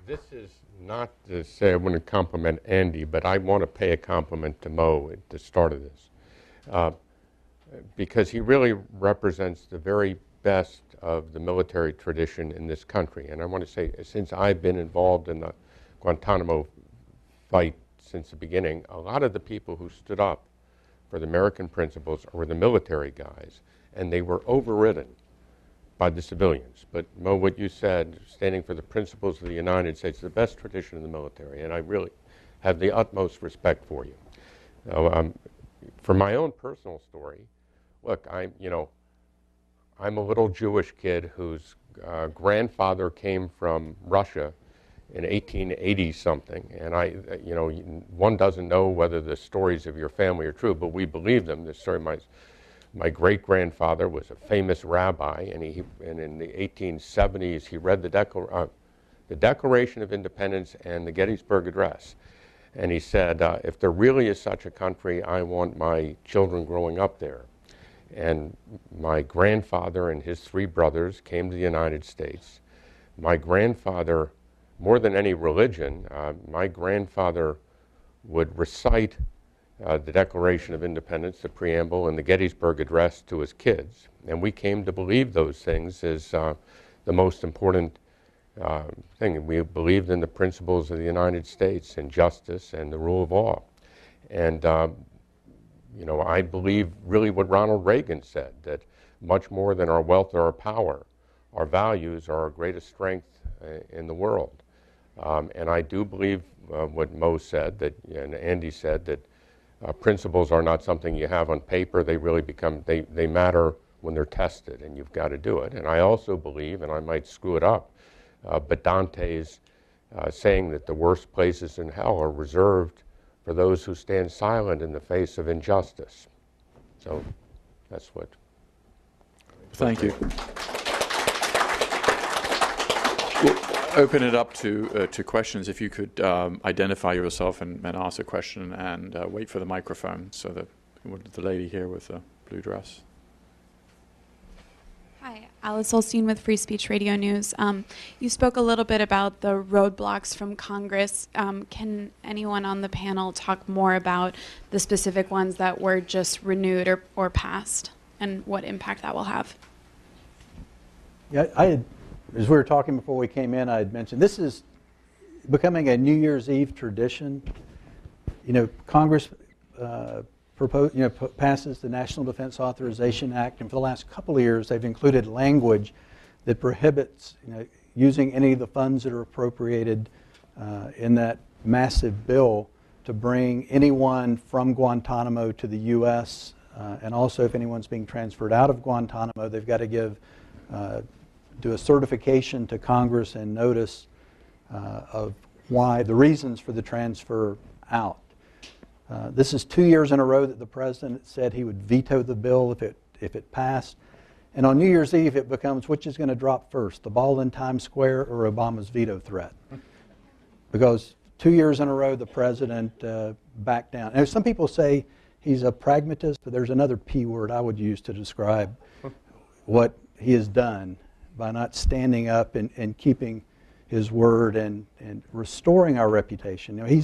This is not to say I want to compliment Andy, but I want to pay a compliment to Mo at the start of this, because he really represents the very best of the military tradition in this country. And I want to say, since I've been involved in the Guantanamo fight since the beginning, a lot of the people who stood up for the American principles were the military guys, and they were overridden by the civilians. But Mo, what you said, standing for the principles of the United States, the best tradition in the military, and I really have the utmost respect for you. For my own personal story, look, I'm a little Jewish kid whose grandfather came from Russia in 1880 something, and one doesn't know whether the stories of your family are true, but we believe them. The story, my great-grandfather was a famous rabbi, and in the 1870s he read the Declaration of Independence and the Gettysburg Address, and he said, if there really is such a country, I want my children growing up there. And my grandfather and his three brothers came to the United States. My grandfather, more than any religion, my grandfather would recite the Declaration of Independence, the preamble, and the Gettysburg Address to his kids. And we came to believe those things as the most important thing. We believed in the principles of the United States and justice and the rule of law. And I believe really what Ronald Reagan said, that much more than our wealth or our power, our values are our greatest strength in the world. And I do believe what Mo said, and Andy said, that principles are not something you have on paper. They really they matter when they're tested, and you've got to do it. And I also believe, and I might screw it up, but Dante's saying that the worst places in hell are reserved for those who stand silent in the face of injustice. So that's what. Thank you. We'll open it up to questions. If you could identify yourself and ask a question, and wait for the microphone, so that the lady here with the blue dress. Hi, Alice Olstein with Free Speech Radio News. You spoke a little bit about the roadblocks from Congress. Can anyone on the panel talk more about the specific ones that were just renewed or passed, and what impact that will have? Yeah, as we were talking before we came in, I had mentioned this is becoming a New Year's Eve tradition. Congress passes the National Defense Authorization Act, and for the last couple of years they've included language that prohibits using any of the funds that are appropriated in that massive bill to bring anyone from Guantanamo to the U.S. And also, if anyone's being transferred out of Guantanamo, they've got to do a certification to Congress and notice of why the reasons for the transfer out. This is 2 years in a row that the president said he would veto the bill if it passed. And on New Year's Eve, it becomes which is going to drop first, the ball in Times Square or Obama's veto threat? Because 2 years in a row, the president backed down. And some people say he's a pragmatist, but there's another P word I would use to describe what he has done by not standing up and keeping his word and restoring our reputation. He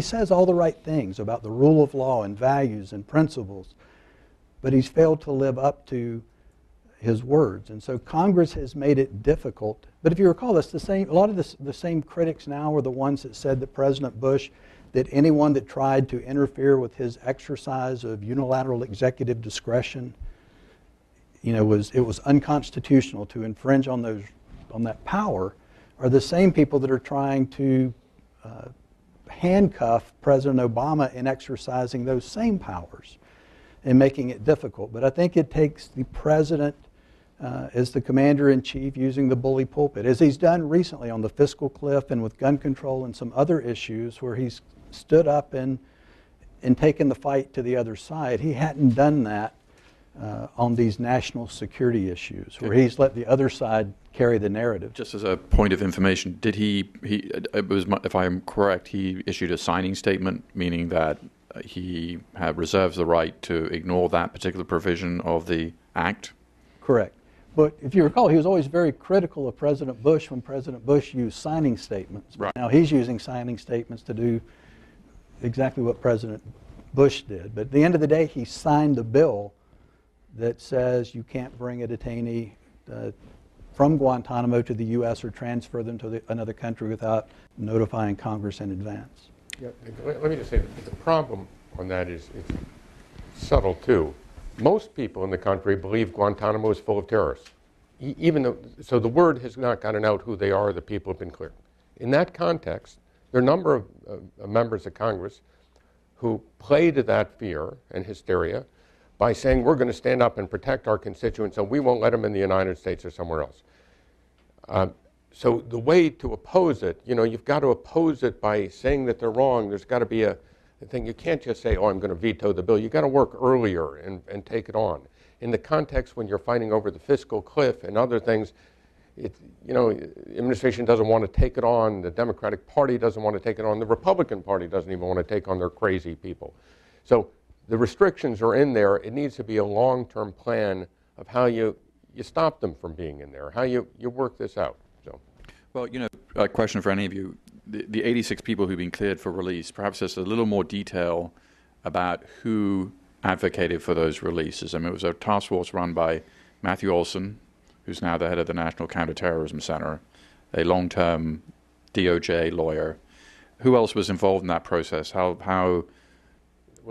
says all the right things about the rule of law and values and principles, but he's failed to live up to his words. And so Congress has made it difficult. But if you recall, that's the same. A lot of the same critics now are the ones that said that President Bush, that anyone that tried to interfere with his exercise of unilateral executive discretion, it was unconstitutional to infringe on that power, are the same people that are trying to handcuff President Obama in exercising those same powers and making it difficult. But I think it takes the president as the commander-in-chief using the bully pulpit, as he's done recently on the fiscal cliff and with gun control and some other issues where he's stood up and taken the fight to the other side. He hadn't done that on these national security issues, where he's let the other side carry the narrative. Just as a point of information, did if I'm correct, he issued a signing statement, meaning that he reserves the right to ignore that particular provision of the Act? Correct. But if you recall, he was always very critical of President Bush when President Bush used signing statements. Right. Now he's using signing statements to do exactly what President Bush did. But at the end of the day, he signed the bill that says you can't bring a detainee from Guantanamo to the U.S. or transfer them to another country without notifying Congress in advance. Yeah, let me just say, the problem on that is it's subtle too. Most people in the country believe Guantanamo is full of terrorists. Even though, so the word has not gotten out who they are, the people have been cleared. In that context, there are a number of members of Congress who play to that fear and hysteria by saying we're going to stand up and protect our constituents and we won't let them in the United States or somewhere else. So the way to oppose it, you've got to oppose it by saying that they're wrong. There's got to be a thing. You can't just say, oh, I'm going to veto the bill. You've got to work earlier and take it on. In the context when you're fighting over the fiscal cliff and other things, the administration doesn't want to take it on. The Democratic Party doesn't want to take it on. The Republican Party doesn't even want to take on their crazy people. So the restrictions are in there. It needs to be a long-term plan of how you stop them from being in there, how you work this out. So, well, a question for any of you. The 86 people who've been cleared for release, perhaps there's a little more detail about who advocated for those releases. I mean, it was a task force run by Matthew Olson, who's now the head of the National Counterterrorism Center, a long-term DOJ lawyer. Who else was involved in that process? How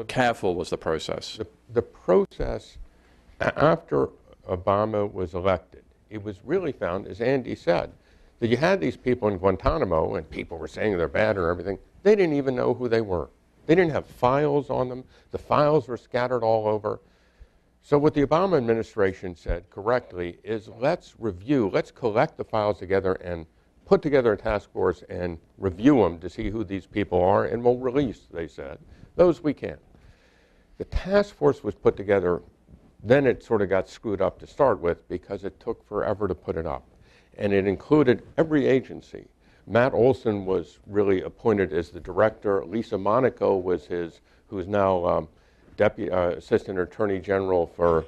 careful was the process? The process, after Obama was elected, it was really found, as Andy said, that you had these people in Guantanamo, and people were saying they're bad or everything. They didn't even know who they were. They didn't have files on them. The files were scattered all over. So what the Obama administration said correctly is let's collect the files together and put together a task force and review them to see who these people are, and we'll release, they said. Those we can. The task force was put together, then it sort of got screwed up to start with because it took forever to put it up. And it included every agency. Matt Olson was really appointed as the director. Lisa Monaco was who is now Deputy Assistant Attorney General for,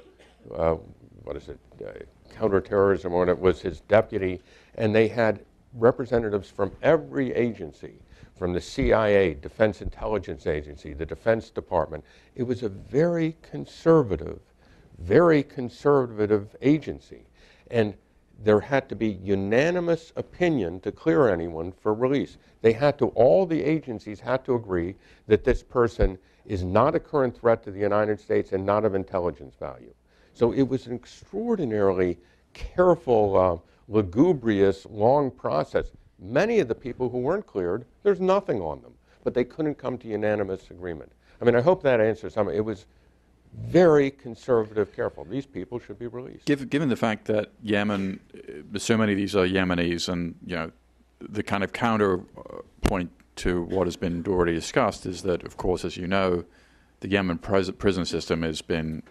counterterrorism, or it was his deputy. And they had representatives from every agency, from the CIA, Defense Intelligence Agency, the Defense Department. It was a very conservative agency. And there had to be unanimous opinion to clear anyone for release. All the agencies had to agree that this person is not a current threat to the United States and not of intelligence value. So it was an extraordinarily careful, lugubrious, long process. Many of the people who weren't cleared, there's nothing on them, but they couldn't come to unanimous agreement. I mean, I hope that answers some. It was very conservative, careful. These people should be released. Given the fact that Yemen, so many of these are Yemenis, and the kind of counterpoint to what has been already discussed is that, of course, as you know, the Yemen prison system has been,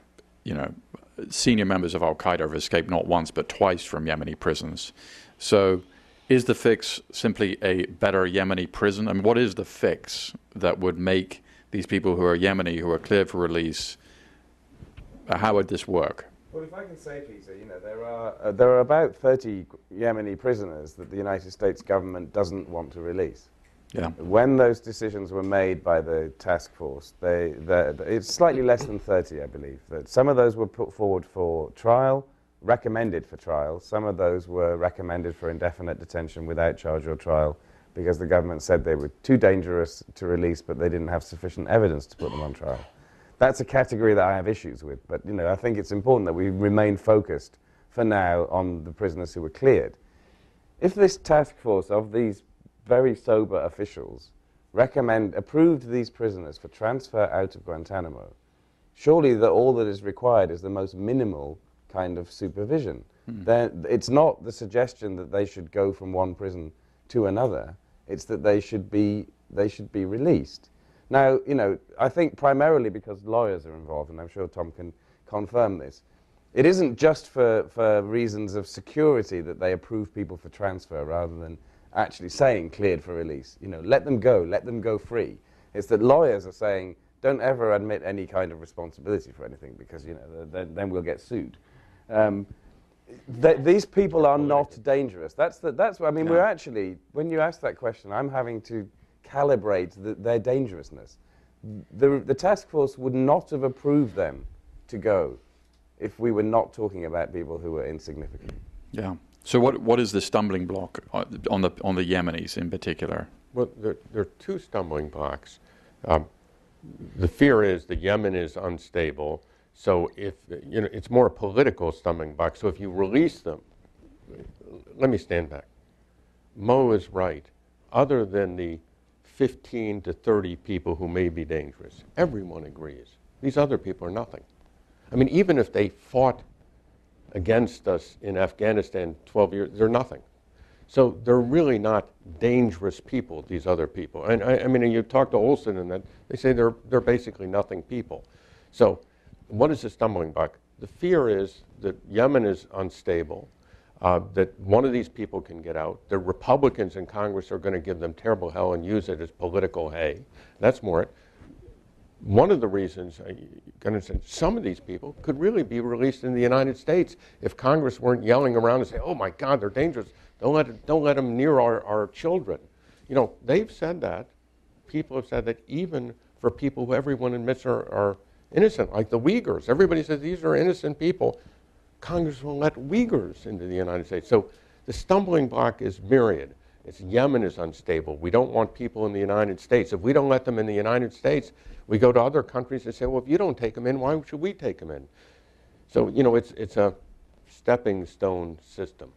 senior members of Al Qaeda have escaped not once but twice from Yemeni prisons. So, is the fix simply a better Yemeni prison? I mean, what is the fix that would make these people who are Yemeni, who are cleared for release? How would this work? Well, if I can say, Peter, there are about 30 Yemeni prisoners that the United States government doesn't want to release. Yeah. When those decisions were made by the task force, it's slightly less than 30, I believe. That some of those were put forward for trial, recommended for trial. Some of those were recommended for indefinite detention without charge or trial because the government said they were too dangerous to release, but they didn't have sufficient evidence to put them on trial. That's a category that I have issues with, but I think it's important that we remain focused for now on the prisoners who were cleared. If this task force of these very sober officials approved these prisoners for transfer out of Guantanamo, surely all that is required is the most minimal kind of supervision. It's not the suggestion that they should go from one prison to another, it's that they should be released. Now, I think primarily because lawyers are involved, and I'm sure Tom can confirm this, it isn't just for reasons of security that they approve people for transfer rather than actually saying cleared for release. Let them go free. It's that lawyers are saying, don't ever admit any kind of responsibility for anything because, then we'll get sued. These people are not dangerous. That's what I mean. Yeah. We're actually, when you ask that question, I'm having to calibrate their dangerousness. The task force would not have approved them to go if we were not talking about people who were insignificant. Yeah. So what is the stumbling block on the Yemenis in particular? Well, there are two stumbling blocks. The fear is that Yemen is unstable, so if it's more a political stumbling block. So if you release them, let me stand back. Mo is right. Other than the 15 to 30 people who may be dangerous, everyone agrees. These other people are nothing. I mean, even if they fought against us in Afghanistan 12 years, they're nothing. So they're really not dangerous people, these other people. And I mean, you talk to Olson and that, they say they're basically nothing people. So what is the stumbling block? The fear is that Yemen is unstable, that one of these people can get out. The Republicans in Congress are going to give them terrible hell and use it as political hay. That's more it. One of the reasons some of these people could really be released in the United States if Congress weren't yelling around and saying, "Oh my God, they're dangerous. Don't let them near our children." You know, they've said that. People have said that even for people who everyone admits are innocent, like the Uyghurs. Everybody says these are innocent people. Congress will let Uyghurs into the United States. So the stumbling block is myriad. It's Yemen is unstable. We don't want people in the United States. If we don't let them in the United States, we go to other countries and say, well, if you don't take them in, why should we take them in? So, you know, it's a stepping stone system.